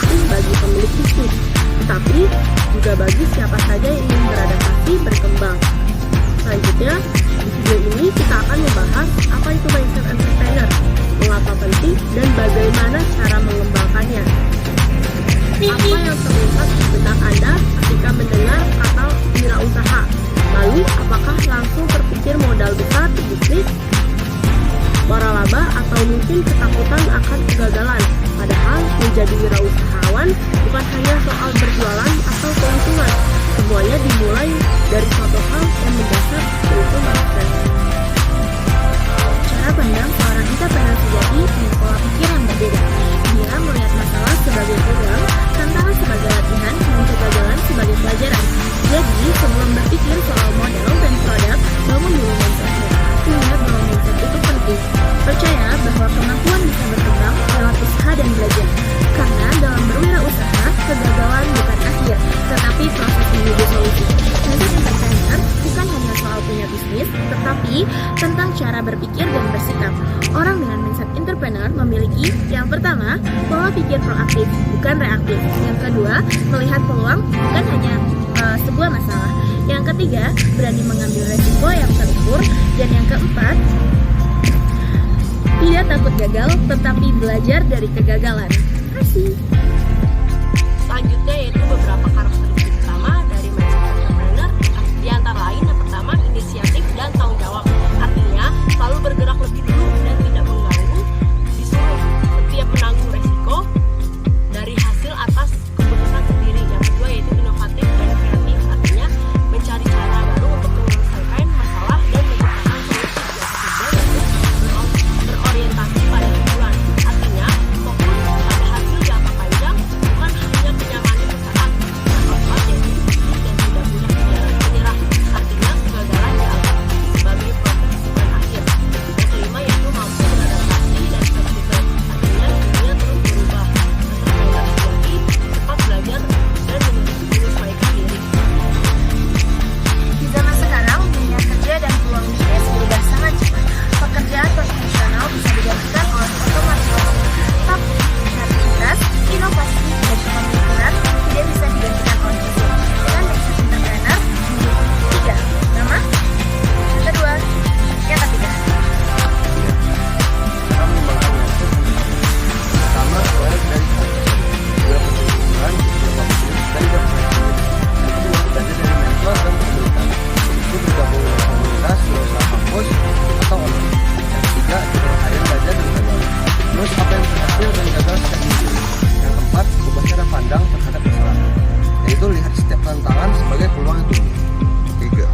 penting bagi pemilik bisnis, tetapi juga bagi siapa saja yang ingin beradaptasi berkembang. Selanjutnya, di video ini kita akan membahas apa itu mindset entrepreneur, mengapa penting, dan bagaimana cara mengembangkannya. Apa yang terlintas di benak Anda ketika mendengar kata wirausaha? Lalu, apakah langsung terpikir modal besar di bisnis, waralaba, atau mungkin ketakutan akan kegagalan? Padahal menjadi wirausahawan bukan hanya soal berjualan atau keuntungan. Semuanya dimulai dari suatu hal yang mendasar, yaitu mindset. Cara pandang seorang entrepreneur sejati punya pola pikir yang berbeda. Dia melihat masalah sebagai peluang, tantangan sebagai latihan, dan kegagalan sebagai pelajaran. Jadi, sebelum berpikir soal modal dan produk, bangun dulu mindsetnya. Ingat bahwa mindset itu penting. Percaya bahwa kemampuan bisa berkembang lewat usaha dan belajar. Karena dalam berwirausaha, kegagalan bukan akhir, tetapi proses menuju solusi. Mindset entrepreneur bukan hanya soal punya bisnis, tetapi tentang cara berpikir dan bersikap. Orang dengan mindset entrepreneur memiliki yang pertama, pola pikir proaktif, bukan reaktif. Yang kedua, melihat peluang bukan hanya sebuah masalah. Yang ketiga, berani mengambil resiko yang terukur. Dan yang keempat, tidak takut gagal, tetapi belajar dari kegagalan. Terima kasih. Selanjutnya yaitu beberapa karakteristik utama dari mindset entrepreneur. Di antara lain yang pertama, inisiatif dan tanggung jawab. Artinya selalu bergerak lebih dulu dan tidak mengganggu, disuruh setiap menanggung resiko dari hasil atas keputusan sendiri. Yang kedua yaitu inovatif dan kreatif. Artinya mencari cara baru untuk menyelesaikan masalah dan menciptakan solusi. Yang ketiga yaitu berorientasi pada tujuan. Artinya fokus pada hasil jangka panjang, bukan hanya kenyamanan sesaat. Yang keempat yaitu dan tidak mudah menyerah. Artinya kegagalan dianggap sebagai proses bukan akhir. Yang kelima yaitu mampu beradaptasi dan fleksibel. Artinya dunia terus berubah. Entrepreneur sejati cepat belajar dan menyesuaikan diri. Di zaman sekarang, dunia kerja dan peluang bisnis berubah sangat cepat. Pekerjaan konvensional bisa digantikan oleh otomatisasi. Tapi, kreativitas, inovasi, dan kepemimpinan tidak bisa digantikan oleh mesin. Dengan mindset entrepreneur, tiga. Pertama, yang kedua, yang ketiga. Cara mengembangkan mindset pertama, aware dari dua pertumbuhan, beberapa bisnis, dan berfleksibilitas. Yang kedua, belajar dari mentor dan komunitas. Itu bergabung dengan komunitas, berusaha kampus, atau online. Yang ketiga, kalian belajar dari gagal. Terus apa yang berhasil dan gagal setiap minggu. Yang keempat, ubah cara pandang terhadap kesalahan, yaitu lihat setiap tantangan sebagai peluang yang tumbuh. Tiga,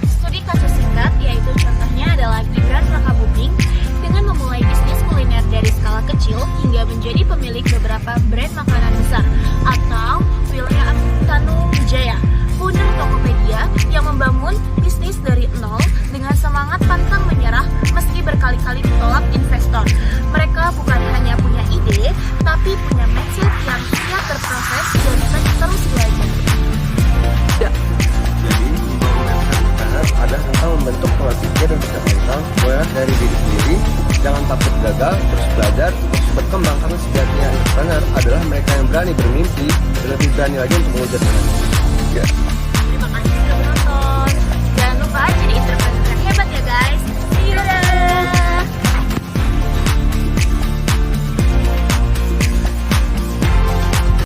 Studi kasus singkat, yaitu contohnya adalah Gibran Rakabuming dengan memulai bisnis kuliner dari skala kecil hingga menjadi pemilik beberapa brand makanan besar, atau William Tanu Wijaya, founder Tokopedia yang membangun bisnis dari nol dengan semangat pantang menyerah meski berkali-kali ditolak investor. Mereka bukan hanya punya ide, tapi punya mindset yang siap berproses dan terus belajar. jadi membangun mindset entrepreneur adalah tentang membentuk pola pikir dan sikap mental, mulai dari diri sendiri. Jangan takut gagal, terus belajar, terus berkembang, karena sejatinya entrepreneur adalah mereka yang berani bermimpi dan lebih berani lagi untuk mewujudkannya. Tiga,